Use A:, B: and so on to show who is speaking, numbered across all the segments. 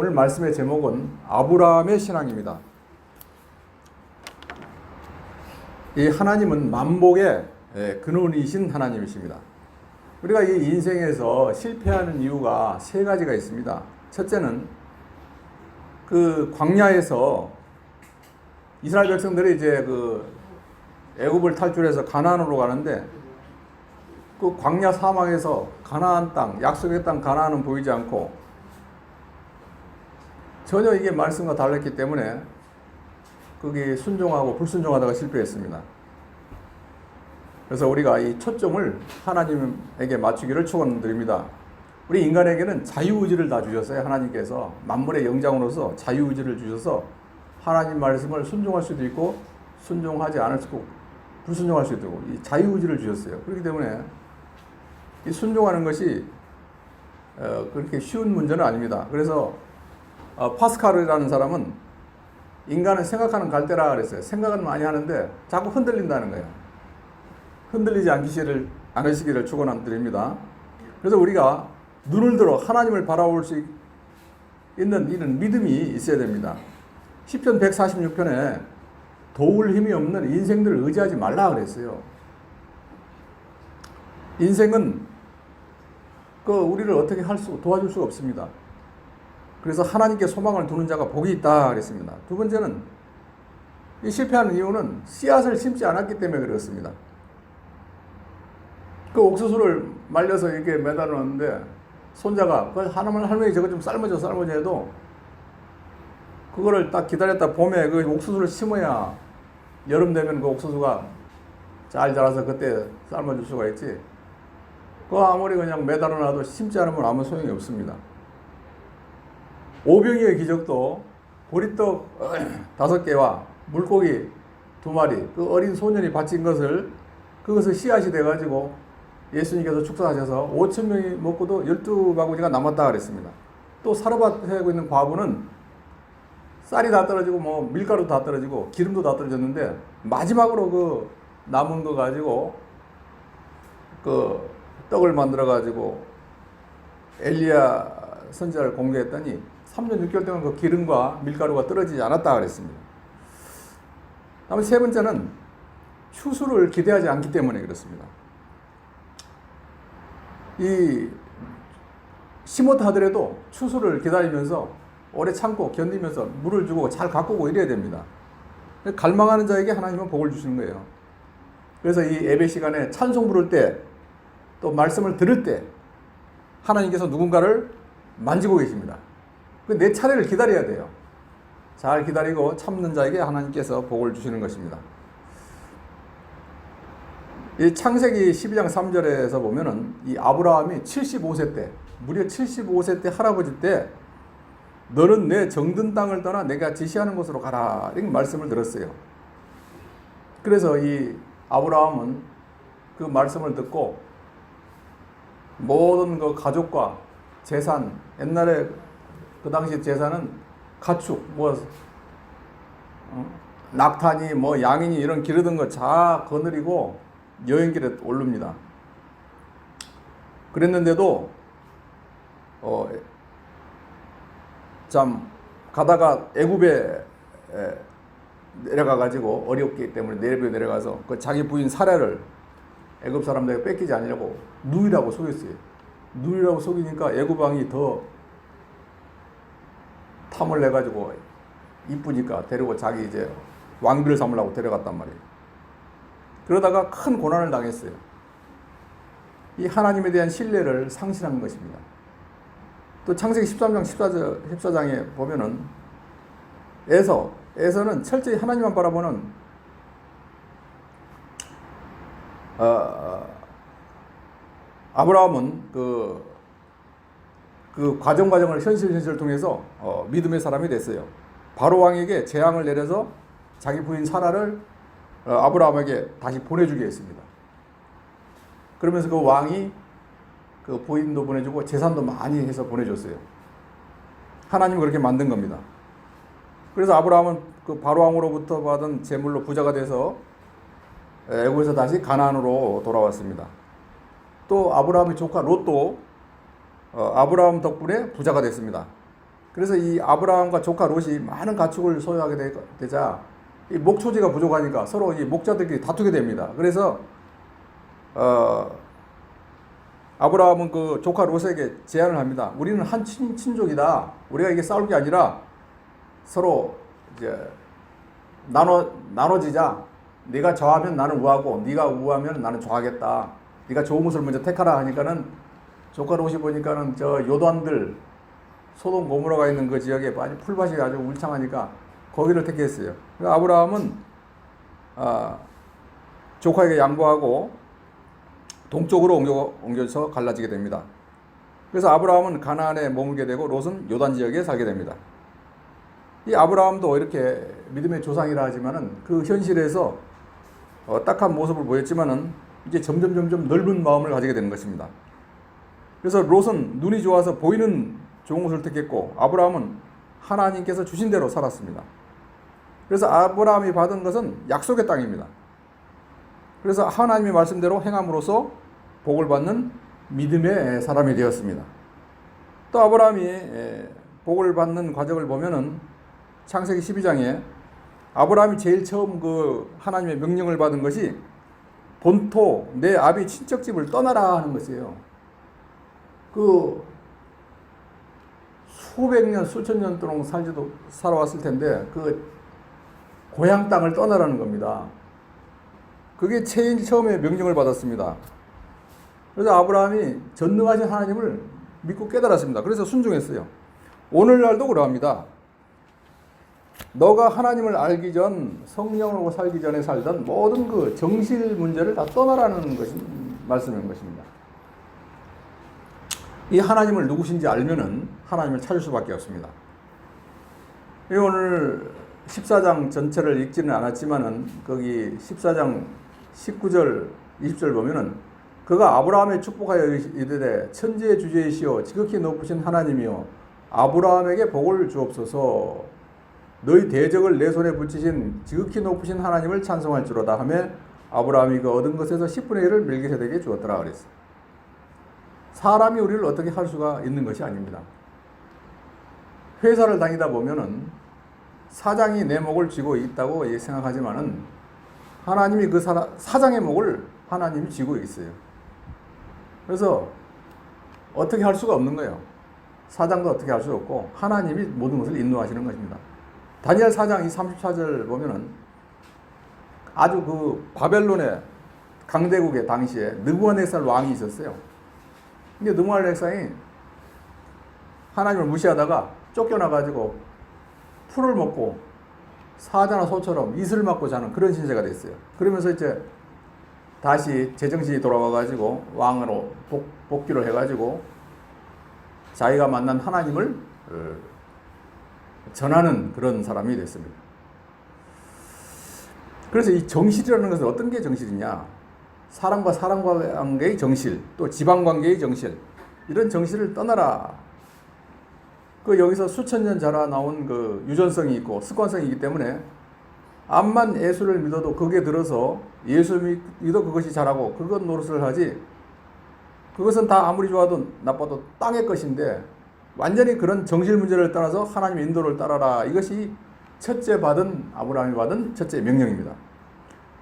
A: 오늘 말씀의 제목은 아브라함의 신앙입니다. 이 하나님은 만복의 근원이신 하나님이십니다. 우리가 이 인생에서 실패하는 이유가 세 가지가 있습니다. 첫째는 그 광야에서 이스라엘 백성들이 이제 그 애굽을 탈출해서 가나안으로 가는데 그 광야 사막에서 가나안 땅, 약속의 땅 가나안은 보이지 않고 전혀 이게 말씀과 달랐기 때문에 거기 순종하고 불순종하다가 실패했습니다. 그래서 우리가 이 초점을 하나님에게 맞추기를 축원드립니다. 우리 인간에게는 자유의지를 다 주셨어요. 하나님께서 만물의 영장으로서 자유의지를 주셔서 하나님 말씀을 순종할 수도 있고 순종하지 않을 수도 있고 불순종할 수도 있고 이 자유의지를 주셨어요. 그렇기 때문에 이 순종하는 것이 그렇게 쉬운 문제는 아닙니다. 그래서 파스칼이라는 사람은 인간은 생각하는 갈대라 그랬어요. 생각은 많이 하는데 자꾸 흔들린다는 거예요. 흔들리지 않으시기를 축원드립니다. 그래서 우리가 눈을 들어 하나님을 바라볼 수 있는 이런 믿음이 있어야 됩니다. 시편 146편에 도울 힘이 없는 인생들을 의지하지 말라 그랬어요. 인생은 우리를 어떻게 도와줄 수가 없습니다. 그래서 하나님께 소망을 두는 자가 복이 있다 그랬습니다. 두 번째는 이 실패하는 이유는 씨앗을 심지 않았기 때문에 그렇습니다. 그 옥수수를 말려서 이렇게 매달아 놓는데 손자가 할머니 저거 좀 삶아줘 해도 그거를 딱 기다렸다 봄에 그 옥수수를 심어야 여름 되면 그 옥수수가 잘 자라서 그때 삶아줄 수가 있지. 그거 아무리 그냥 매달아 놔도 심지 않으면 아무 소용이 없습니다. 오병이의 기적도 보리떡 5개와 물고기 2마리 그 어린 소년이 바친 그것을 씨앗이 돼가지고 예수님께서 축사하셔서 5,000명이 먹고도 12바구니가 남았다 그랬습니다. 또 사르밧에 하고 있는 과부는 쌀이 다 떨어지고 밀가루도 다 떨어지고 기름도 다 떨어졌는데 마지막으로 그 남은 거 가지고 그 떡을 만들어 가지고 엘리야 선지자를 공개했더니 3년 6개월 동안 그 기름과 밀가루가 떨어지지 않았다 그랬습니다. 다음에 세 번째는 추수를 기대하지 않기 때문에 그렇습니다. 이 심었다 하더라도 추수를 기다리면서 오래 참고 견디면서 물을 주고 잘 가꾸고 이래야 됩니다. 갈망하는 자에게 하나님은 복을 주시는 거예요. 그래서 이 예배 시간에 찬송 부를 때 또 말씀을 들을 때 하나님께서 누군가를 만지고 계십니다. 내 차례를 기다려야 돼요. 잘 기다리고 참는 자에게 하나님께서 복을 주시는 것입니다. 이 창세기 12장 3절에서 보면은 이 아브라함이 75세 때, 무려 75세 때 할아버지 때 너는 내 정든 땅을 떠나 내가 지시하는 곳으로 가라 이런 말씀을 들었어요. 그래서 이 아브라함은 그 말씀을 듣고 모든 그 가족과 재산, 옛날에 그 당시 재산은 가축, 낙타니, 양이니 이런 기르던 거 다 거느리고 여행길에 오릅니다. 그랬는데도 참 가다가 애굽에 내려가 가지고 어렵기 때문에 내려가서 그 자기 부인 사라를 애굽 사람들에게 뺏기지 않으려고 누이라고 속였어요. 누이라고 속이니까 애굽 왕이 더 탐을 내가지고 이쁘니까 데리고 자기 이제 왕비를 삼으려고 데려갔단 말이에요. 그러다가 큰 고난을 당했어요. 이 하나님에 대한 신뢰를 상실한 것입니다. 또 창세기 13장 14장에 보면은 에서는 철저히 하나님만 바라보는 아브라함은 그 과정을 현실을 통해서 믿음의 사람이 됐어요. 바로 왕에게 재앙을 내려서 자기 부인 사라를 아브라함에게 다시 보내주게 했습니다. 그러면서 그 왕이 그 부인도 보내주고 재산도 많이 해서 보내줬어요. 하나님은 그렇게 만든 겁니다. 그래서 아브라함은 그 바로 왕으로부터 받은 재물로 부자가 돼서 애굽에서 다시 가나안으로 돌아왔습니다. 또 아브라함의 조카 롯도 아브라함 덕분에 부자가 됐습니다. 그래서 이 아브라함과 조카 롯이 많은 가축을 소유하게 되자 이 목초지가 부족하니까 서로 이 목자들끼리 다투게 됩니다. 그래서 아브라함은 그 조카 롯에게 제안을 합니다. 우리는 한 친족이다. 우리가 이게 싸울 게 아니라 서로 이제 나눠지자. 네가 좌하면 나는 우하고 네가 우하면 나는 좌하겠다. 네가 좋은 것을 먼저 택하라 하니까는 조카 롯이 보니까는 저 요단들 소돔 고모라가 있는 그 지역에 풀밭이 아주 울창하니까 거기를 택했어요. 그러니까 아브라함은 조카에게 양보하고 동쪽으로 옮겨서 갈라지게 됩니다. 그래서 아브라함은 가나안에 머물게 되고 롯은 요단 지역에 살게 됩니다. 이 아브라함도 이렇게 믿음의 조상이라 하지만은 그 현실에서 딱한 모습을 보였지만은 이제 점점 넓은 마음을 가지게 되는 것입니다. 그래서 롯은 눈이 좋아서 보이는 좋은 것을 택했고 아브라함은 하나님께서 주신 대로 살았습니다. 그래서 아브라함이 받은 것은 약속의 땅입니다. 그래서 하나님의 말씀대로 행함으로써 복을 받는 믿음의 사람이 되었습니다. 또 아브라함이 복을 받는 과정을 보면은 창세기 12장에 아브라함이 제일 처음 그 하나님의 명령을 받은 것이 본토 내 아비 친척집을 떠나라 하는 것이에요. 그 수백 년, 수천 년 동안 살아왔을 텐데 그 고향 땅을 떠나라는 겁니다. 그게 제일 처음에 명령을 받았습니다. 그래서 아브라함이 전능하신 하나님을 믿고 깨달았습니다. 그래서 순종했어요. 오늘날도 그러합니다. 너가 하나님을 알기 전, 성령으로 살기 전에 살던 모든 그 정실 문제를 다 떠나라는 것이 말씀인 것입니다. 이 하나님을 누구신지 알면은 하나님을 찾을 수밖에 없습니다. 오늘 14장 전체를 읽지는 않았지만은 거기 14장 19절, 20절 보면은 그가 아브라함에 축복하여 이르되 천지의 주제이시오 지극히 높으신 하나님이요 아브라함에게 복을 주옵소서 너희 대적을 내 손에 붙이신 지극히 높으신 하나님을 찬송할지로다 하며 아브라함이 그 얻은 것에서 10분의 1을 멜기세덱에게 주었더라 그랬어요. 사람이 우리를 어떻게 할 수가 있는 것이 아닙니다. 회사를 다니다 보면은 사장이 내 목을 쥐고 있다고 생각하지만은 하나님이 그 사장의 목을 하나님이 쥐고 있어요. 그래서 어떻게 할 수가 없는 거예요. 사장도 어떻게 할 수 없고 하나님이 모든 것을 인도하시는 것입니다. 다니엘 4장 34절 보면은 아주 그 바벨론의 강대국의 당시에 느부갓네살 왕이 있었어요. 근데 느부갓네살이 하나님을 무시하다가 쫓겨나가지고 풀을 먹고 사자나 소처럼 이슬을 맞고 자는 그런 신세가 됐어요. 그러면서 이제 다시 제정신이 돌아와가지고 왕으로 복귀를 해가지고 자기가 만난 하나님을 전하는 그런 사람이 됐습니다. 그래서 이 정실이라는 것은 어떤 게 정실이냐? 사람과 사람 관계의 정실, 또 지방 관계의 정실, 이런 정실을 떠나라. 그 여기서 수천 년 자라나온 그 유전성이 있고 습관성이 있기 때문에 암만 예수를 믿어도 거기에 들어서 예수 믿어 그것이 잘하고 그것 노릇을 하지 그것은 다 아무리 좋아도 나빠도 땅의 것인데 완전히 그런 정실 문제를 떠나서 하나님의 인도를 따라라. 이것이 아브라함이 받은 첫째 명령입니다.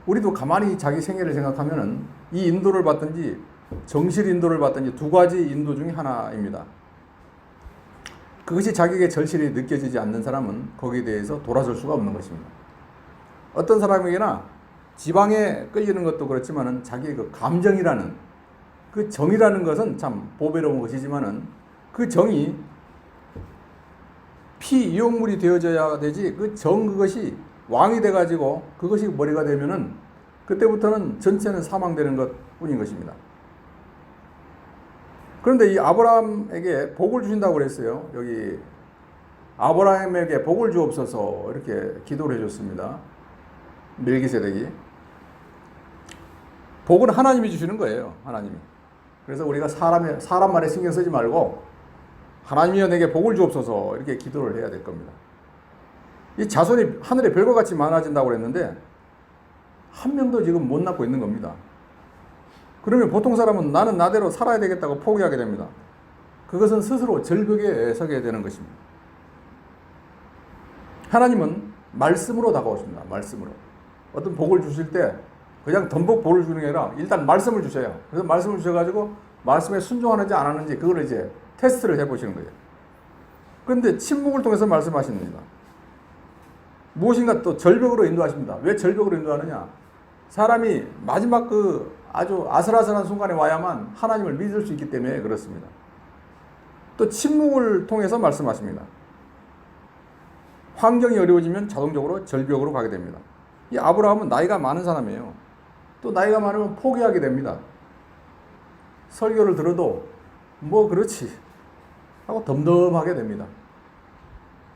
A: 우리도 가만히 자기 생애를 생각하면은 이 인도를 받든지 정실 인도를 받든지 두 가지 인도 중에 하나입니다. 그것이 자기에게 절실히 느껴지지 않는 사람은 거기에 대해서 돌아설 수가 없는 것입니다. 어떤 사람에게나 지방에 끌리는 것도 그렇지만은 자기의 그 감정이라는 그 정이라는 것은 참 보배로운 것이지만은 그 정이 피이용물이 되어져야 되지 그 그것이 왕이 돼가지고 그것이 머리가 되면은 그때부터는 전체는 사망되는 것 뿐인 것입니다. 그런데 이 아브라함에게 복을 주신다고 그랬어요. 여기 아브라함에게 복을 주옵소서 이렇게 기도를 해줬습니다. 멜기세덱이. 복은 하나님이 주시는 거예요. 하나님이. 그래서 우리가 사람 말에 신경 쓰지 말고 하나님이여 내게 복을 주옵소서 이렇게 기도를 해야 될 겁니다. 이 자손이 하늘의 별과 같이 많아진다고 그랬는데 한 명도 지금 못 낳고 있는 겁니다. 그러면 보통 사람은 나는 나대로 살아야 되겠다고 포기하게 됩니다. 그것은 스스로 절벽에 서게 되는 것입니다. 하나님은 말씀으로 다가오십니다. 말씀으로. 어떤 복을 주실 때 그냥 덤벅 복을 주는 게 아니라 일단 말씀을 주셔요. 그래서 말씀을 주셔가지고 말씀에 순종하는지 안 하는지 그걸 이제 테스트를 해보시는 거예요. 그런데 침묵을 통해서 말씀하십니다. 무엇인가 또 절벽으로 인도하십니다. 왜 절벽으로 인도하느냐? 사람이 마지막 그 아주 아슬아슬한 순간에 와야만 하나님을 믿을 수 있기 때문에 그렇습니다. 또 침묵을 통해서 말씀하십니다. 환경이 어려워지면 자동적으로 절벽으로 가게 됩니다. 이 아브라함은 나이가 많은 사람이에요. 또 나이가 많으면 포기하게 됩니다. 설교를 들어도 뭐 그렇지 하고 덤덤하게 됩니다.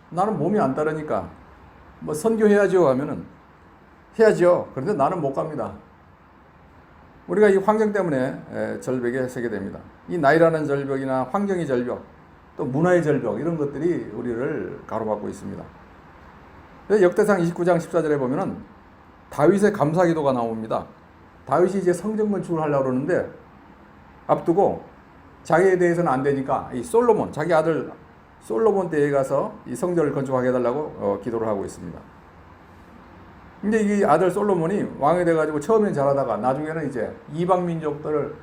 A: 나는 몸이 안 따르니까 뭐 선교해야죠 하면은 해야죠. 그런데 나는 못 갑니다. 우리가 이 환경 때문에 절벽에 서게 됩니다. 이 나이라는 절벽이나 환경의 절벽, 또 문화의 절벽 이런 것들이 우리를 가로막고 있습니다. 역대상 29장 14절에 보면은 다윗의 감사기도가 나옵니다. 다윗이 이제 성전 건축을 하려고 그러는데 앞두고 자기에 대해서는 안 되니까 이 솔로몬, 자기 아들 솔로몬 때에 가서 이 성전을 건축하게 해달라고 기도를 하고 있습니다. 근데 이 아들 솔로몬이 왕이 돼가지고 처음엔 잘하다가 나중에는 이제 이방 민족들을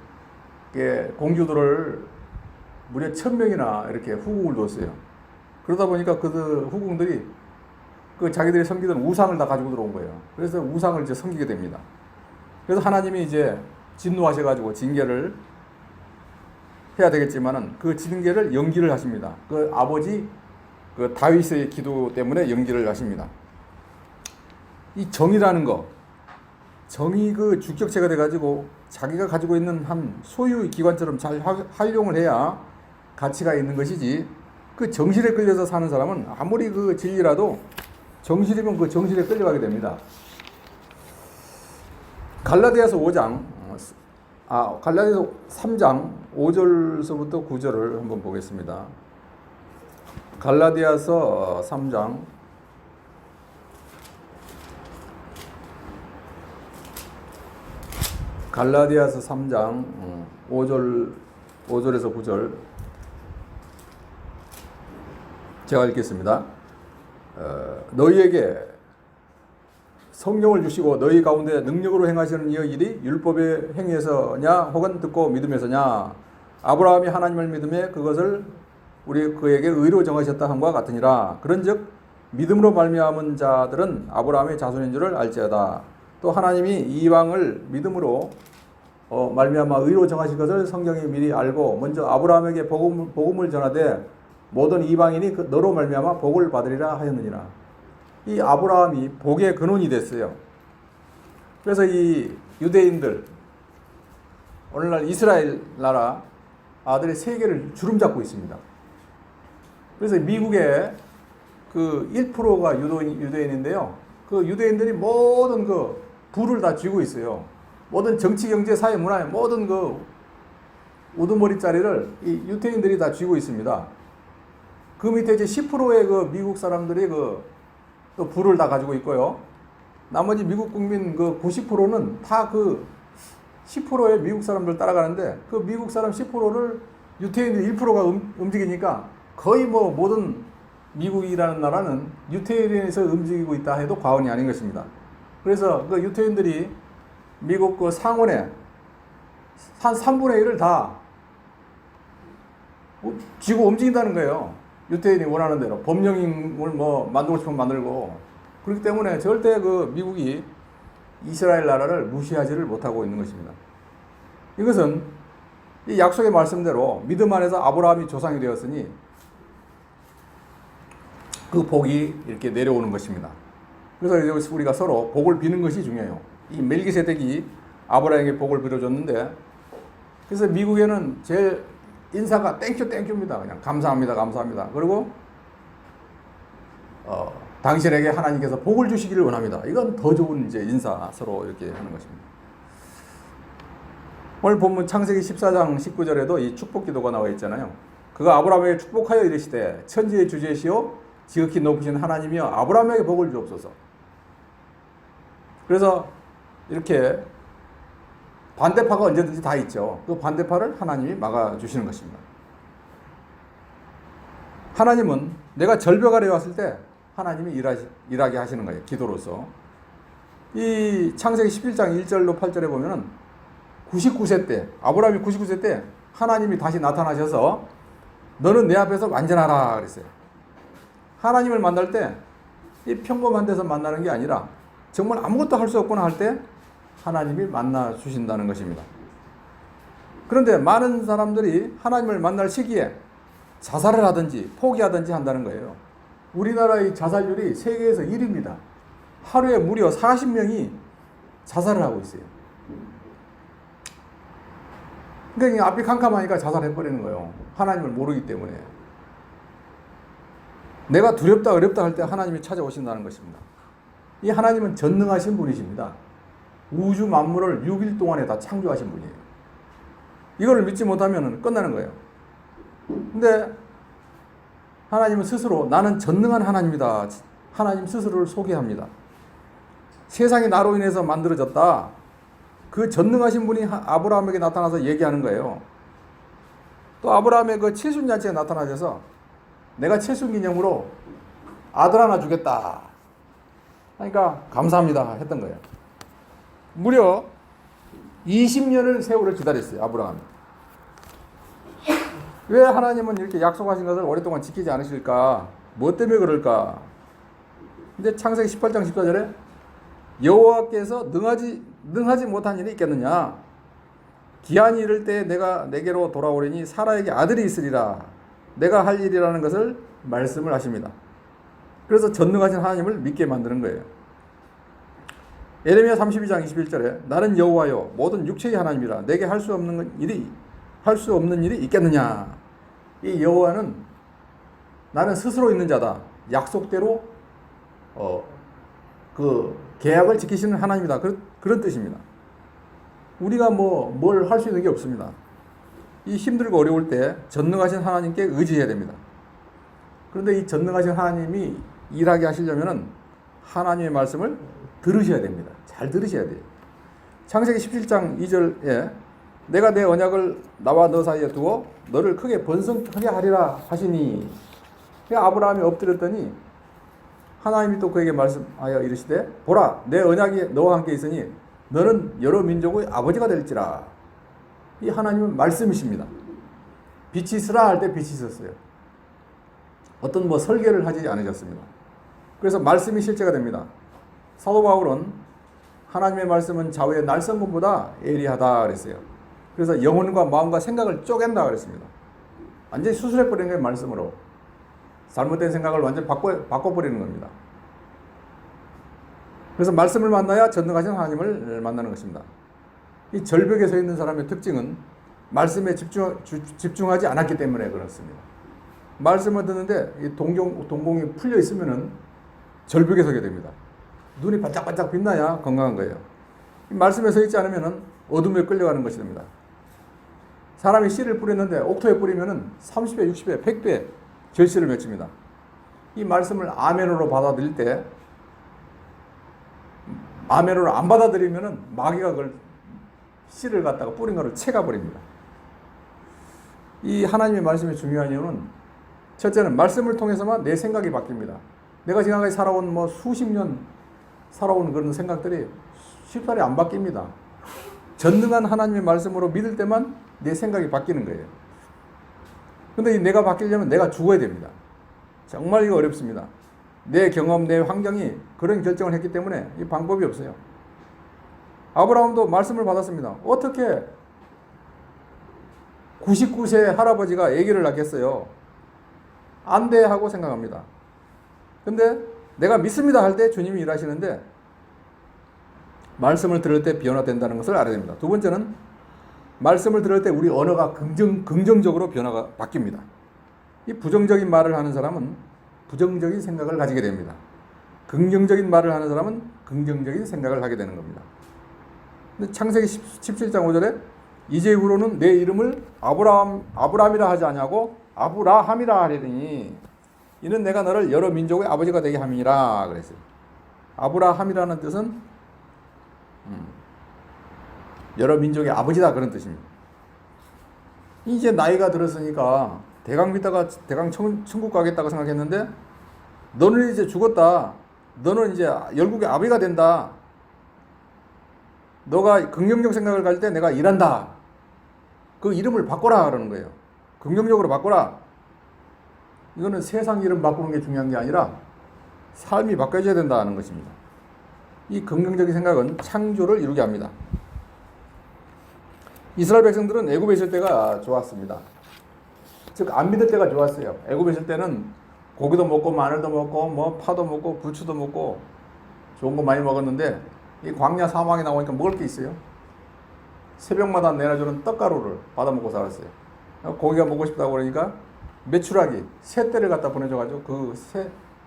A: 공주들을 무려 1000명이나 이렇게 후궁을 뒀어요. 그러다 보니까 그 후궁들이 그 자기들이 섬기던 우상을 다 가지고 들어온 거예요. 그래서 우상을 이제 섬기게 됩니다. 그래서 하나님이 이제 진노하셔가지고 징계를 해야 되겠지만은 그 징계를 연기를 하십니다. 그 아버지 그 다윗의 기도 때문에 연기를 하십니다. 이 정의라는 거, 정의 그 주격체가 돼가지고 자기가 가지고 있는 한 소유의 기관처럼 잘 활용을 해야 가치가 있는 것이지, 그 정실에 끌려서 사는 사람은 아무리 그 진리라도 정실이면 그 정실에 끌려가게 됩니다. 갈라디아서 3장 5절서부터 9절을 한번 보겠습니다. 갈라디아서 3장 5절에서 9절 제가 읽겠습니다. 너희에게 성령을 주시고 너희 가운데 능력으로 행하시는 이 일이 율법의 행위에서냐 혹은 듣고 믿음에서냐? 아브라함이 하나님을 믿음에 그것을 우리 그에게 의로 정하셨다 함과 같으니라. 그런즉 믿음으로 말미암은 자들은 아브라함의 자손인 줄을 알지어다. 또 하나님이 이방을 믿음으로 말미암아 의로 정하신 것을 성경이 미리 알고 먼저 아브라함에게 복음을 전하되 모든 이방인이 너로 말미암아 복을 받으리라 하였느니라. 이 아브라함이 복의 근원이 됐어요. 그래서 이 유대인들, 오늘날 이스라엘 나라 아들의 세계를 주름잡고 있습니다. 그래서 미국의 그 1%가 유대인인데요. 그 유대인들이 모든 그 부를 다 쥐고 있어요. 모든 정치, 경제, 사회, 문화의 모든 그 우두머리짜리를 이 유대인들이 다 쥐고 있습니다. 그 밑에 이제 10%의 그 미국 사람들이 또 부를 다 가지고 있고요. 나머지 미국 국민 그 90%는 다 그 10%의 미국 사람들 따라가는데 그 미국 사람 10%를 유태인들 1%가 움직이니까 거의 뭐 모든 미국이라는 나라는 유태인에서 움직이고 있다 해도 과언이 아닌 것입니다. 그래서 그 유태인들이 미국 그 상원에 한 3분의 1을 다 쥐고 움직인다는 거예요. 유태인이 원하는 대로 법령을 뭐 만들고 싶으면 만들고. 그렇기 때문에 절대 그 미국이 이스라엘 나라를 무시하지를 못하고 있는 것입니다. 이것은 이 약속의 말씀대로 믿음 안에서 아브라함이 조상이 되었으니 그 복이 이렇게 내려오는 것입니다. 그래서 우리가 서로 복을 비는 것이 중요해요. 이 멜기세덱이 아브라함에게 복을 빌어줬는데, 그래서 미국에는 제일 인사가 땡큐입니다. 그냥 감사합니다. 그리고 당신에게 하나님께서 복을 주시기를 원합니다. 이건 더 좋은 이제 인사 서로 이렇게 하는 것입니다. 오늘 본문 창세기 14장 19절에도 이 축복 기도가 나와 있잖아요. 그가 아브라함에게 축복하여 이르시되 천지의 주제시오 지극히 높으신 하나님이여 아브라함에게 복을 주옵소서. 그래서 이렇게 반대파가 언제든지 다 있죠. 그 반대파를 하나님이 막아주시는 것입니다. 하나님은 내가 절벽 아래 왔을 때 하나님이 일하게 하시는 거예요. 기도로서. 이 창세기 11장 1절로 8절에 보면은 99세 때, 아브라함이 99세 때 하나님이 다시 나타나셔서 너는 내 앞에서 완전하라 그랬어요. 하나님을 만날 때 이 평범한 데서 만나는 게 아니라 정말 아무것도 할 수 없구나 할 때 하나님이 만나 주신다는 것입니다. 그런데 많은 사람들이 하나님을 만날 시기에 자살을 하든지 포기하든지 한다는 거예요. 우리나라의 자살률이 세계에서 1위입니다. 하루에 무려 40명이 자살을 하고 있어요. 그러니까 앞이 캄캄하니까 자살해버리는 거예요. 하나님을 모르기 때문에. 내가 두렵다 어렵다 할 때 하나님이 찾아오신다는 것입니다. 이 하나님은 전능하신 분이십니다. 우주 만물을 6일 동안에 다 창조하신 분이에요. 이걸 믿지 못하면 끝나는 거예요. 근데 하나님은 스스로 나는 전능한 하나님이다. 하나님 스스로를 소개합니다. 세상이 나로 인해서 만들어졌다. 그 전능하신 분이 아브라함에게 나타나서 얘기하는 거예요. 또 아브라함의 그 칠순잔치에 나타나셔서 내가 칠순기념으로 아들 하나 주겠다. 그러니까 감사합니다 했던 거예요. 무려 20년을 세월을 기다렸어요. 아브라함이. 왜 하나님은 이렇게 약속하신 것을 오랫동안 지키지 않으실까? 뭐 때문에 그럴까? 근데 창세기 18장 14절에 여호와께서 능하지 못한 일이 있겠느냐? 기한이 이를 때 내가 내게로 돌아오리니 사라에게 아들이 있으리라. 내가 할 일이라는 것을 말씀을 하십니다. 그래서 전능하신 하나님을 믿게 만드는 거예요. 예레미야 32장 21절에 나는 여호와요 모든 육체의 하나님이라 내게 할 수 없는 일이 있겠느냐? 이 여호와는 나는 스스로 있는 자다. 약속대로 그 계약을 지키시는 하나님이다. 그런 뜻입니다. 우리가 뭘 할 수 있는 게 없습니다. 이 힘들고 어려울 때 전능하신 하나님께 의지해야 됩니다. 그런데 이 전능하신 하나님이 일하게 하시려면은 하나님의 말씀을 들으셔야 됩니다. 잘 들으셔야 돼요. 창세기 17장 2절에 내가 내 언약을 나와 너 사이에 두어 너를 크게 번성하게 하리라 하시니 아브라함이 엎드렸더니 하나님이 또 그에게 말씀하여 이르시되 보라 내 언약이 너와 함께 있으니 너는 여러 민족의 아버지가 될지라. 이 하나님은 말씀이십니다. 빛이 있으라 할 때 빛이 있었어요. 어떤 설계를 하지 않으셨습니다. 그래서 말씀이 실제가 됩니다. 사도 바울은 하나님의 말씀은 좌우의 날성금보다 예리하다 그랬어요. 그래서 영혼과 마음과 생각을 쪼갠다 그랬습니다. 완전히 수술해버리는 게 말씀으로. 잘못된 생각을 완전히 바꿔버리는 겁니다. 그래서 말씀을 만나야 전능하신 하나님을 만나는 것입니다. 이 절벽에 서 있는 사람의 특징은 말씀에 집중하지 않았기 때문에 그렇습니다. 말씀을 듣는데 이 동공이 풀려 있으면은 절벽에 서게 됩니다. 눈이 반짝반짝 빛나야 건강한 거예요. 이 말씀에 서 있지 않으면은 어둠에 끌려가는 것이 됩니다. 사람이 씨를 뿌렸는데 옥토에 뿌리면은 30배, 60배, 100배 결실을 맺습니다. 이 말씀을 아멘으로 받아들일 때 아멘으로 안 받아들이면은 마귀가 그걸 씨를 갖다가 뿌린 거를 채가버립니다. 이 하나님의 말씀이 중요한 이유는 첫째는 말씀을 통해서만 내 생각이 바뀝니다. 내가 지금까지 살아온 수십 년 살아온 그런 생각들이 쉽사리 안 바뀝니다. 전능한 하나님의 말씀으로 믿을 때만 내 생각이 바뀌는 거예요. 근데 내가 바뀌려면 내가 죽어야 됩니다. 정말 이거 어렵습니다. 내 경험, 내 환경이 그런 결정을 했기 때문에 이 방법이 없어요. 아브라함도 말씀을 받았습니다. 어떻게 99세 할아버지가 아기를 낳겠어요? 안 돼 하고 생각합니다. 근데 내가 믿습니다 할 때 주님이 일하시는데 말씀을 들을 때 변화된다는 것을 알아야 됩니다. 두 번째는 말씀을 들을 때 우리 언어가 긍정적으로 변화가 바뀝니다. 이 부정적인 말을 하는 사람은 부정적인 생각을 가지게 됩니다. 긍정적인 말을 하는 사람은 긍정적인 생각을 하게 되는 겁니다. 근데 창세기 17장 5절에 이제 후로는 내 이름을 아브라함이라 하지 아니하고 아브라함이라 하리니 이는 내가 너를 여러 민족의 아버지가 되게 함이라 그랬어요. 아브라함이라는 뜻은 여러 민족의 아버지다 그런 뜻입니다. 이제 나이가 들었으니까 대강 믿다가 대강 천국 가겠다고 생각했는데 너는 이제 죽었다. 너는 이제 열국의 아비가 된다. 너가 긍정적 생각을 가질 때 내가 일한다. 그 이름을 바꿔라 그러는 거예요. 긍정적으로 바꿔라. 이거는 세상 이름 바꾸는 게 중요한 게 아니라 삶이 바뀌어져야 된다는 것입니다. 이 긍정적인 생각은 창조를 이루게 합니다. 이스라엘 백성들은 애굽에 있을 때가 좋았습니다. 즉 안 믿을 때가 좋았어요. 애굽에 있을 때는 고기도 먹고 마늘도 먹고 뭐 파도 먹고 부추도 먹고 좋은 거 많이 먹었는데 이 광야 사막에 나오니까 먹을 게 있어요. 새벽마다 내려주는 떡가루를 받아 먹고 살았어요. 고기가 먹고 싶다고 그러니까 메추라기, 새떼를 갖다 보내줘가지고 그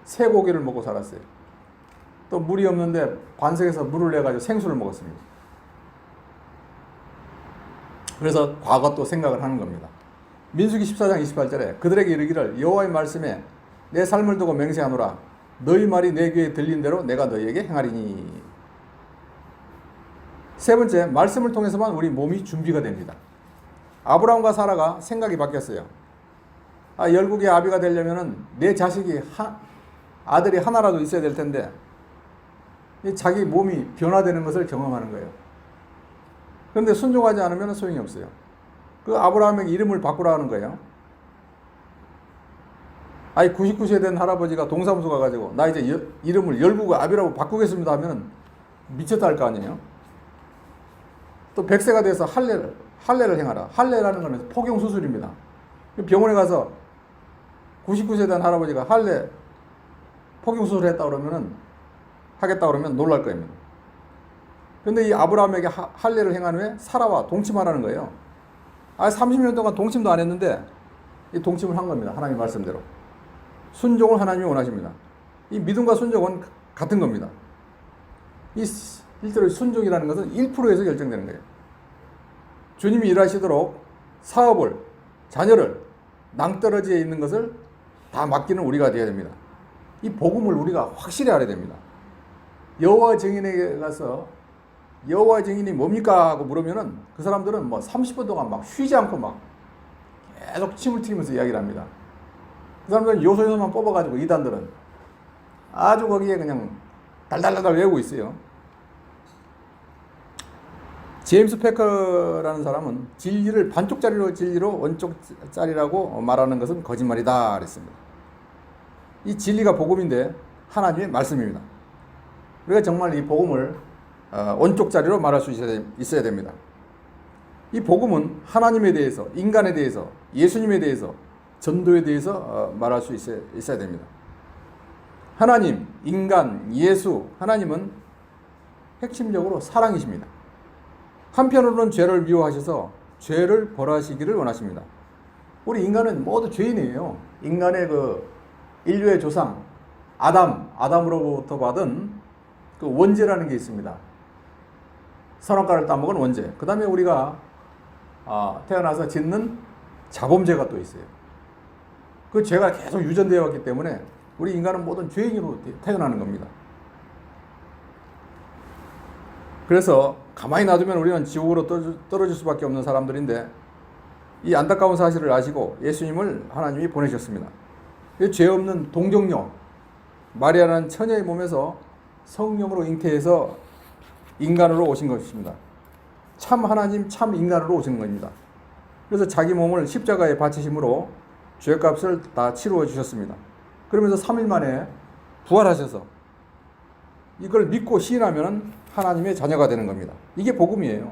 A: 새고기를 먹고 살았어요. 또 물이 없는데 반석에서 물을 내가지고 생수를 먹었습니다. 그래서 과거 또 생각을 하는 겁니다. 민수기 14장 28절에 그들에게 이르기를 여호와의 말씀에 내 삶을 두고 맹세하노라. 너희 말이 내 귀에 들린 대로 내가 너희에게 행하리니. 세 번째, 말씀을 통해서만 우리 몸이 준비가 됩니다. 아브라함과 사라가 생각이 바뀌었어요. 열국의 아비가 되려면은 내 자식이 아들이 하나라도 있어야 될 텐데 자기 몸이 변화되는 것을 경험하는 거예요. 그런데 순종하지 않으면 소용이 없어요. 그 아브라함에게 이름을 바꾸라 하는 거예요. 99세 된 할아버지가 동사무소 가가지고 나 이제 이름을 열국의 아비라고 바꾸겠습니다 하면 미쳤다 할 거 아니에요. 또 100세가 돼서 할례를 행하라. 할례라는 것은 포경수술입니다. 병원에 가서 99세 된 할아버지가 할례 포경수술을 했다 그러면은 하겠다 그러면 놀랄 겁니다. 그런데 이 아브라함에게 할례를 행한 후에 사라와 동침하라는 거예요. 30년 동안 동침도 안 했는데 이 동침을 한 겁니다. 하나님 말씀대로. 순종을 하나님이 원하십니다. 이 믿음과 순종은 같은 겁니다. 이 실제로 순종이라는 것은 1%에서 결정되는 거예요. 주님이 일하시도록 사업을, 자녀를, 낭떠러지에 있는 것을 다 맡기는 우리가 되어야 됩니다. 이 복음을 우리가 확실히 알아야 됩니다. 여호와 증인에게 가서 여호와 증인이 뭡니까? 하고 물으면은 그 사람들은 30분 동안 막 쉬지 않고 막 계속 침을 튀면서 이야기를 합니다. 그 사람들은 요소에서만 뽑아가지고 이단들은 아주 거기에 그냥 달달달달 외우고 있어요. 제임스 패커라는 사람은 진리를 반쪽짜리로 진리로 원쪽짜리라고 말하는 것은 거짓말이다 그랬습니다. 이 진리가 복음인데 하나님의 말씀입니다. 우리가 정말 이 복음을 원쪽짜리로 말할 수 있어야 됩니다. 이 복음은 하나님에 대해서, 인간에 대해서, 예수님에 대해서, 전도에 대해서 말할 수 있어야 됩니다. 하나님, 인간, 예수, 하나님은 핵심적으로 사랑이십니다. 한편으로는 죄를 미워하셔서 죄를 벌하시기를 원하십니다. 우리 인간은 모두 죄인이에요. 인간의 그 인류의 조상 아담으로부터 받은 그 원죄라는 게 있습니다. 선악과를 따먹은 원죄. 그 다음에 우리가 태어나서 짓는 자범죄가 또 있어요. 그 죄가 계속 유전되어 왔기 때문에 우리 인간은 모든 죄인으로 태어나는 겁니다. 그래서 가만히 놔두면 우리는 지옥으로 떨어질 수밖에 없는 사람들인데 이 안타까운 사실을 아시고 예수님을 하나님이 보내셨습니다. 죄 없는 동정녀 마리아라는 처녀의 몸에서 성령으로 잉태해서 인간으로 오신 것입니다. 참 하나님, 참 인간으로 오신 겁니다. 그래서 자기 몸을 십자가에 바치심으로 죄값을 다 치루어 주셨습니다. 그러면서 3일 만에 부활하셔서 이걸 믿고 시인하면 하나님의 자녀가 되는 겁니다. 이게 복음이에요.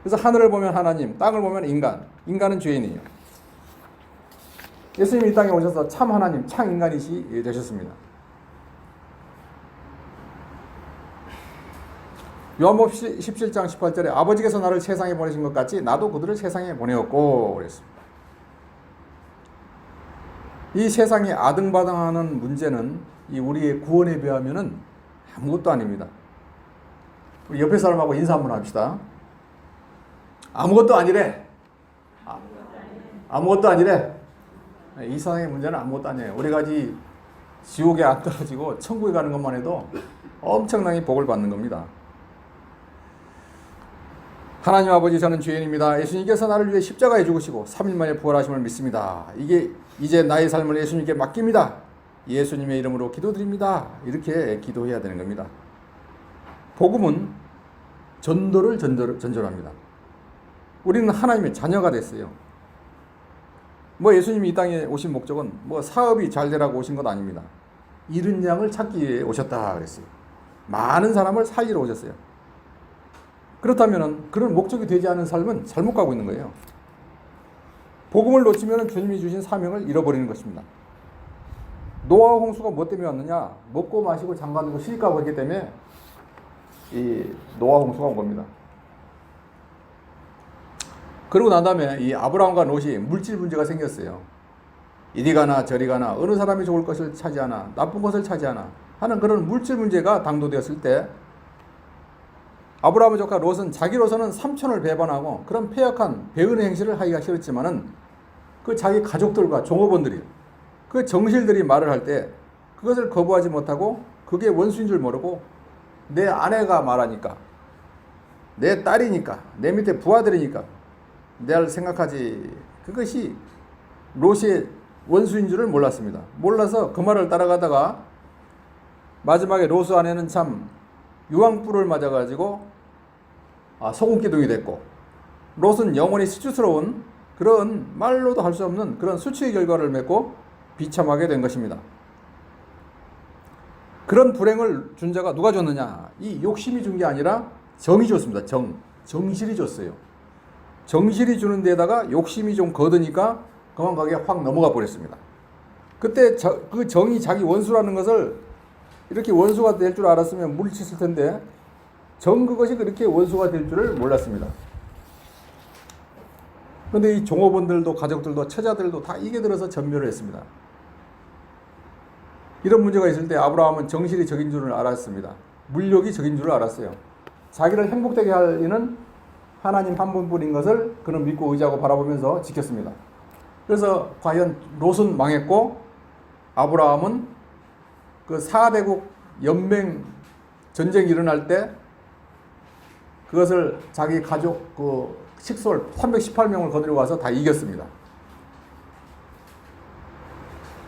A: 그래서 하늘을 보면 하나님, 땅을 보면 인간은 죄인이에요. 예수님이 이 땅에 오셔서 참 하나님, 참 인간이시 되셨습니다. 요한복음 17장 18절에 아버지께서 나를 세상에 보내신 것 같이 나도 그들을 세상에 보내었고 그랬습니다. 이 세상에 아등바등하는 문제는 이 우리의 구원에 비하면은 아무것도 아닙니다. 우리 옆에 사람하고 인사 한번 합시다. 아무것도 아니래. 아무것도 아니래. 이 세상의 문제는 아무것도 아니에요. 우리가 지옥에 안 떨어지고 천국에 가는 것만 해도 엄청나게 복을 받는 겁니다. 하나님 아버지, 저는 죄인입니다. 예수님께서 나를 위해 십자가에 죽으시고 3일 만에 부활하심을 믿습니다. 이게 이제 나의 삶을 예수님께 맡깁니다. 예수님의 이름으로 기도드립니다. 이렇게 기도해야 되는 겁니다. 복음은 전도를 전전합니다. 우리는 하나님의 자녀가 됐어요. 예수님이 이 땅에 오신 목적은 사업이 잘 되라고 오신 것 아닙니다. 잃은 양을 찾기 위해 오셨다 그랬어요. 많은 사람을 살리러 오셨어요. 그렇다면 그런 목적이 되지 않은 삶은 잘못 가고 있는 거예요. 복음을 놓치면 주님이 주신 사명을 잃어버리는 것입니다. 노아와 홍수가 뭐 때문에 왔느냐? 먹고 마시고 장가들고 시집가고 했기 때문에 이 노아와 홍수가 온 겁니다. 그러고 난 다음에 이 아브라함과 롯이 물질 문제가 생겼어요. 이리 가나 저리 가나 어느 사람이 좋을 것을 차지하나 나쁜 것을 차지하나 하는 그런 물질 문제가 당도되었을 때 아브라함의 조카 롯은 자기로서는 삼촌을 배반하고 그런 폐역한 배은의 행실을 하기가 싫었지만은 그 자기 가족들과 종업원들이 그 정실들이 말을 할 때 그것을 거부하지 못하고 그게 원수인 줄 모르고 내 아내가 말하니까 내 딸이니까 내 밑에 부하들이니까 내가 생각하지 그것이 롯의 원수인 줄을 몰랐습니다. 몰라서 그 말을 따라가다가 마지막에 롯의 아내는 참 유황불을 맞아가지고 소금기둥이 됐고 롯은 영원히 수치스러운 그런 말로도 할 수 없는 그런 수치의 결과를 맺고 비참하게 된 것입니다. 그런 불행을 준 자가 누가 줬느냐? 이 욕심이 준 게 아니라 정이 줬습니다. 정실이 줬어요. 정실이 주는 데다가 욕심이 좀 거드니까 그만 가게 확 넘어가 버렸습니다. 그때 그 정이 자기 원수라는 것을 이렇게 원수가 될 줄 알았으면 물리쳤을 텐데 그것이 그렇게 원수가 될 줄을 몰랐습니다. 그런데 이 종업원들도 가족들도 처자들도 다 이게 들어서 전멸을 했습니다. 이런 문제가 있을 때 아브라함은 정실이 적인 줄을 알았습니다. 물욕이 적인 줄을 알았어요. 자기를 행복되게 할 이는 하나님 한 분뿐인 것을 그는 믿고 의지하고 바라보면서 지켰습니다. 그래서 과연 롯은 망했고 아브라함은 그 4대국 연맹 전쟁이 일어날 때 그것을 자기 가족 그 식솔 318명을 거느리고 와서 다 이겼습니다.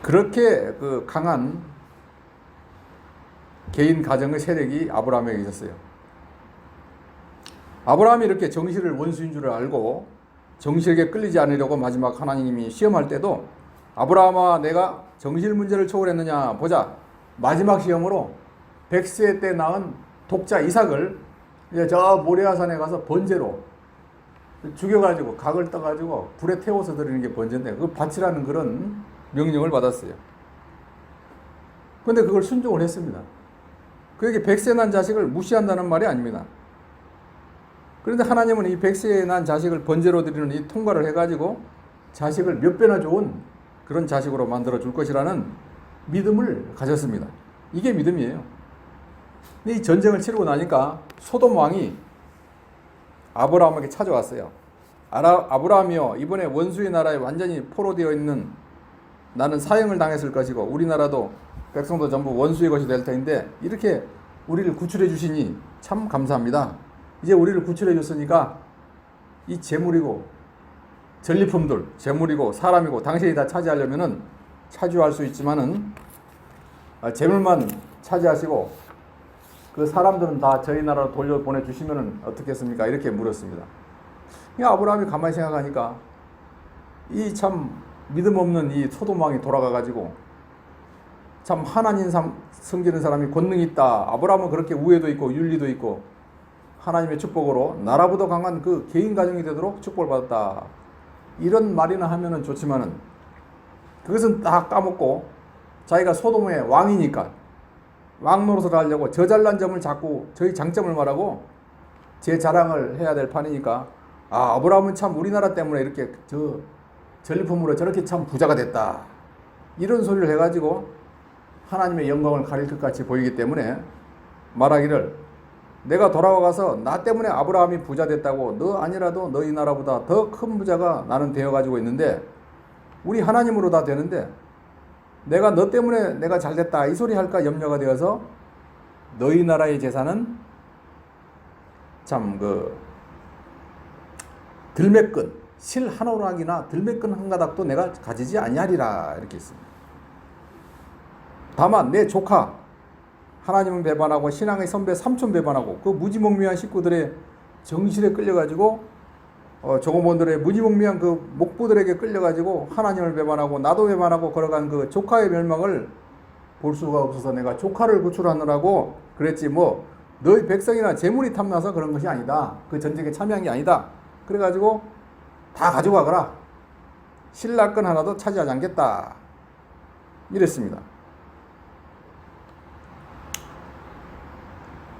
A: 그렇게 그 강한 개인 가정의 세력이 아브라함에게 있었어요. 아브라함이 이렇게 정실을 원수인 줄을 알고 정실에게 끌리지 않으려고 마지막 하나님이 시험할 때도 아브라함아 내가 정실 문제를 초월했느냐 보자. 마지막 시험으로 100세 때 낳은 독자 이삭을 이제 저 모리아산에 가서 번제로 죽여가지고 각을 떠가지고 불에 태워서 드리는 게 번제인데 그걸 바치라는 그런 명령을 받았어요. 그런데 그걸 순종을 했습니다. 그에게 100세 난 자식을 무시한다는 말이 아닙니다. 그런데 하나님은 이 100세 난 자식을 번제로 드리는 이 통과를 해가지고 자식을 몇 배나 좋은 그런 자식으로 만들어 줄 것이라는 믿음을 가졌습니다. 이게 믿음이에요. 근데 이 전쟁을 치르고 나니까 소돔 왕이 아브라함에게 찾아왔어요. 아브라함이여 이번에 원수의 나라에 완전히 포로되어 있는 나는 사형을 당했을 것이고 우리나라도 백성도 전부 원수의 것이 될 터인데 이렇게 우리를 구출해 주시니 참 감사합니다. 이제 우리를 구출해 줬으니까 이 재물이고 전리품들 재물이고 사람이고 당신이 다 차지하려면은 차지할 수 있지만은 재물만 차지하시고 그 사람들은 다 저희 나라로 돌려보내 주시면은 어떻겠습니까? 이렇게 물었습니다. 아브라함이 가만히 생각하니까 이 참 믿음 없는 이 소돔 왕이 돌아가 가지고 참 하나님 섬기는 사람이 권능이 있다. 아브라함은 그렇게 우애도 있고 윤리도 있고 하나님의 축복으로 나라보다 강한 그 개인 가정이 되도록 축복을 받았다. 이런 말이나 하면은 좋지만은 그것은 다 까먹고 자기가 소돔의 왕이니까 왕 노릇을 하려고 저 잘난 점을 자꾸 저희 장점을 말하고 제 자랑을 해야 될 판이니까 아브라함은 참 우리나라 때문에 이렇게 저 전리품으로 저렇게 참 부자가 됐다. 이런 소리를 해가지고 하나님의 영광을 가릴 것 같이 보이기 때문에 말하기를 내가 돌아와가서 나 때문에 아브라함이 부자 됐다고 너 아니라도 너희 나라보다 더 큰 부자가 나는 되어가지고 있는데 우리 하나님으로 다 되는데 내가 너 때문에 내가 잘됐다 이 소리 할까 염려가 되어서 너희 나라의 재산은 참 들매끈 실 한 오락이나 들매끈 한 가닥도 내가 가지지 아니하리라 이렇게 있습니다. 다만 내 조카 하나님은 배반하고 신앙의 선배 삼촌 배반하고 그 무지몽매한 식구들의 정실에 끌려가지고 조고몬들의 무지몽매한 그 목부들에게 끌려가지고 하나님을 배반하고 나도 배반하고 걸어간 그 조카의 멸망을 볼 수가 없어서 내가 조카를 구출하느라고 그랬지 뭐 너희 백성이나 재물이 탐나서 그런 것이 아니다. 그 전쟁에 참여한 게 아니다. 그래가지고 다 가져가거라. 신라권 하나도 차지하지 않겠다. 이랬습니다.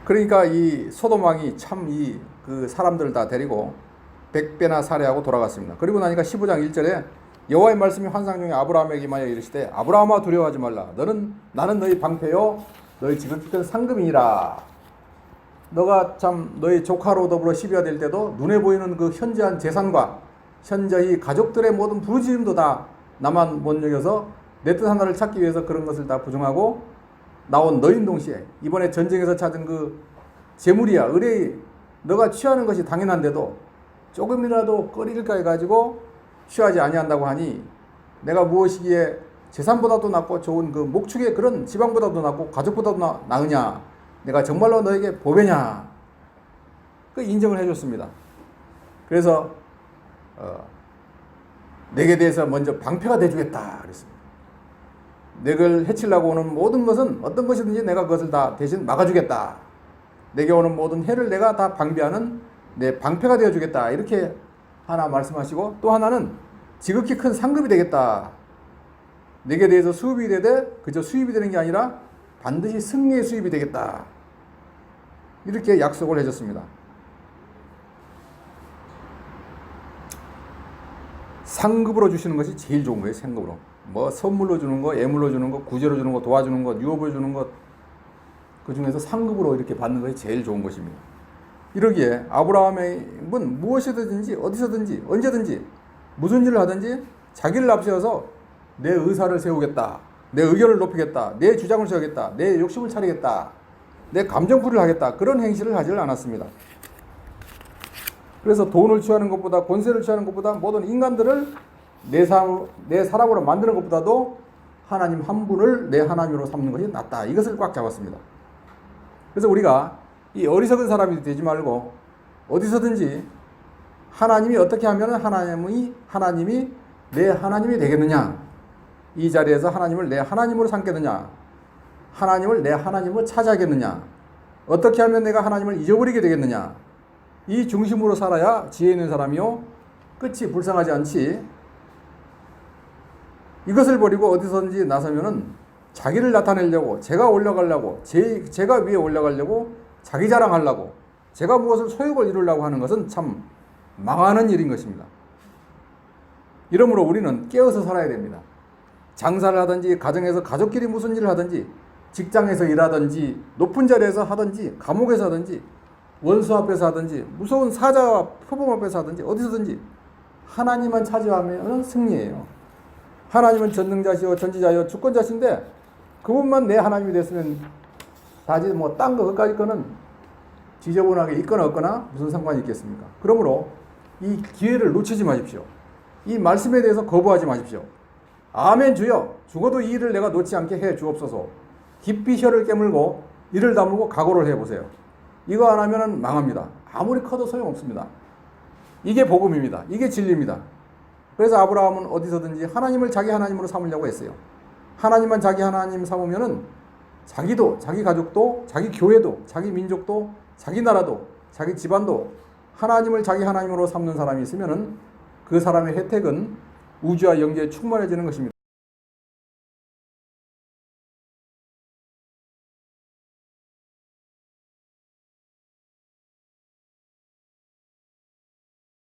A: 그러니까 이 소돔 왕이 참 그 사람들을 다 데리고 100배나 살해하고 돌아갔습니다. 그리고 나니까 15장 1절에 여호와의 말씀이 환상 중에 아브라함에게 임하여 이르시되 아브라함아 두려워하지 말라. 나는 너희 방패요 너희 지극히 큰 상급이니라. 너가 참 너희 조카로 더불어 시비가 될 때도 눈에 보이는 그 현저한 재산과 현저히 가족들의 모든 부르짖음도 다 나만 못 여겨서 내 뜻 하나를 찾기 위해서 그런 것을 다 부정하고 나온 너인 동시에 이번에 전쟁에서 찾은 그 재물이야 의뢰이 너가 취하는 것이 당연한데도 조금이라도 꺼릴까 해가지고 취하지 아니한다고 하니 내가 무엇이기에 재산보다도 낫고 좋은 그 목축의 그런 지방보다도 낫고 가족보다도 나으냐 내가 정말로 너에게 보배냐 그 인정을 해줬습니다. 그래서 내게 대해서 먼저 방패가 돼주겠다 그랬습니다. 내걸 해치려고 오는 모든 것은 어떤 것이든지 내가 그것을 다 대신 막아주겠다. 내게 오는 모든 해를 내가 다 방비하는 내 방패가 되어주겠다. 이렇게 하나 말씀하시고 또 하나는 지극히 큰 상급이 되겠다. 내게 대해서 수입이 되되 그저 수입이 되는 게 아니라 반드시 승리의 수입이 되겠다. 이렇게 약속을 해줬습니다. 상급으로 주시는 것이 제일 좋은 거예요. 상급으로. 뭐 선물로 주는 거, 예물로 주는 거, 구제로 주는 거, 도와주는 거, 유업을 주는 것 그 중에서 상급으로 이렇게 받는 것이 제일 좋은 것입니다. 이러기에 아브라함은 무엇이든지 어디서든지 언제든지 무슨 일을 하든지 자기를 앞세워서 내 의사를 세우겠다. 내 의견을 높이겠다. 내 주장을 세우겠다. 내 욕심을 차리겠다. 내 감정풀이를 하겠다. 그런 행실을 하지를 않았습니다. 그래서 돈을 취하는 것보다 권세를 취하는 것보다 모든 인간들을 내 사람으로 만드는 것보다도 하나님 한 분을 내 하나님으로 삼는 것이 낫다. 이것을 꽉 잡았습니다. 그래서 우리가 이 어리석은 사람이 되지 말고 어디서든지 하나님이 어떻게 하면 하나님이 내 하나님이 되겠느냐, 이 자리에서 하나님을 내 하나님으로 삼겠느냐, 하나님을 내 하나님으로 찾아야겠느냐, 어떻게 하면 내가 하나님을 잊어버리게 되겠느냐, 이 중심으로 살아야 지혜 있는 사람이요 끝이 불쌍하지 않지. 이것을 버리고 어디서든지 나서면은 자기를 나타내려고, 제가 올라가려고, 제가 위에 올라가려고, 자기 자랑하려고, 제가 무엇을 소욕을 이루려고 하는 것은 참 망하는 일인 것입니다. 이러므로 우리는 깨어서 살아야 됩니다. 장사를 하든지, 가정에서 가족끼리 무슨 일을 하든지, 직장에서 일하든지, 높은 자리에서 하든지, 감옥에서 하든지, 원수 앞에서 하든지, 무서운 사자와 표범 앞에서 하든지, 어디서든지 하나님만 차지하면 승리예요. 하나님은 전능자시오, 전지자요, 주권자신데 그분만 내 하나님이 됐으면 다지 뭐 딴 거 그까짓 거는 지저분하게 있거나 없거나 무슨 상관이 있겠습니까? 그러므로 이 기회를 놓치지 마십시오. 이 말씀에 대해서 거부하지 마십시오. 아멘 주여, 죽어도 이 일을 내가 놓지 않게 해 주옵소서. 깊이 혀를 깨물고 이를 다물고 각오를 해보세요. 이거 안 하면 망합니다. 아무리 커도 소용없습니다. 이게 복음입니다. 이게 진리입니다. 그래서 아브라함은 어디서든지 하나님을 자기 하나님으로 삼으려고 했어요. 하나님만 자기 하나님 삼으면은 자기도, 자기 가족도, 자기 교회도, 자기 민족도, 자기 나라도, 자기 집안도 하나님을 자기 하나님으로 삼는 사람이 있으면은 그 사람의 혜택은 우주와 영계에 충만해지는 것입니다.